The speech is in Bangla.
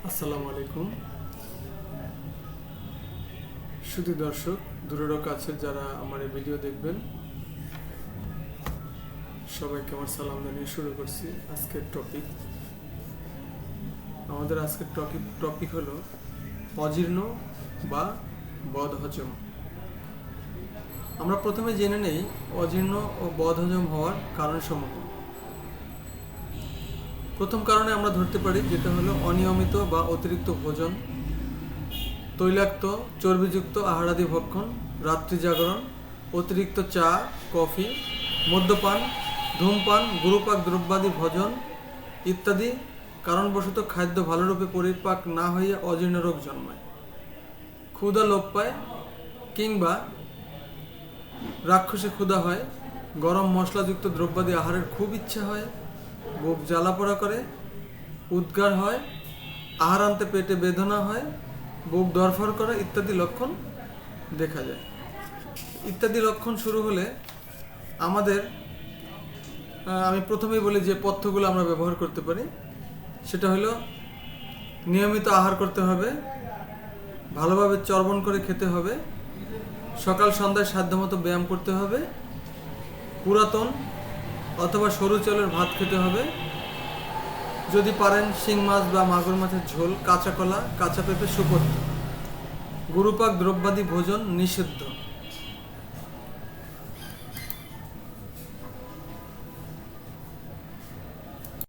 আসসালামু আলাইকুম। শুধু দর্শক দূরের ও কাছের যারা আমার এই ভিডিও দেখবেন, সবাইকে আমার সালাম জানিয়ে শুরু করছি আজকের টপিক। আমাদের আজকের টপিক হলো অজীর্ণ বা বদহজম। আমরা প্রথমে জেনে নেই অজীর্ণ ও বদহজম হওয়ার কারণসমূহ। প্রথম কারণে আমরা ধরতে পারি যেটা হলো অনিয়মিত বা অতিরিক্ত ভোজন, তৈলাক্ত চর্বিযুক্ত আহারাদি ভক্ষণ, রাত্রি জাগরণ, অতিরিক্ত চা কফি, মদ্যপান, ধূমপান, গুরুপাক দ্রব্যাদি ভোজন ইত্যাদি কারণবশত খাদ্য ভালোরূপে পরিপাক না হইয়া অজীর্ণ রোগ জন্মায়, ক্ষুধা লোপ পায় কিংবা রাক্ষসে ক্ষুধা হয়, গরম মশলাযুক্ত দ্রব্যাদি আহারের খুব ইচ্ছা হয়, বুক জ্বালাপোড়া করে, উদ্গার হয়, আহার আনতে পেটে বেদনা হয়, বুক দরফর করা ইত্যাদি লক্ষণ দেখা যায়। ইত্যাদি লক্ষণ শুরু হলে আমাদের আমি প্রথমেই বলি যে পথ্যগুলো আমরা ব্যবহার করতে পারি। সেটা হলো নিয়মিত আহার করতে হবে, ভালোভাবে চর্বণ করে খেতে হবে, সকাল সন্ধ্যায় সাধ্যমতো ব্যায়াম করতে হবে, পুরাতন অথবা সরু চালের ভাত খেতে হবে, যদি পারেন শিং মাছ বা মাগুর মাছের ঝোল, কাঁচা কলা, কাঁচা পেঁপে সুপথ্য। গুরুপাক দ্রব্যাদি ভোজন নিষিদ্ধ।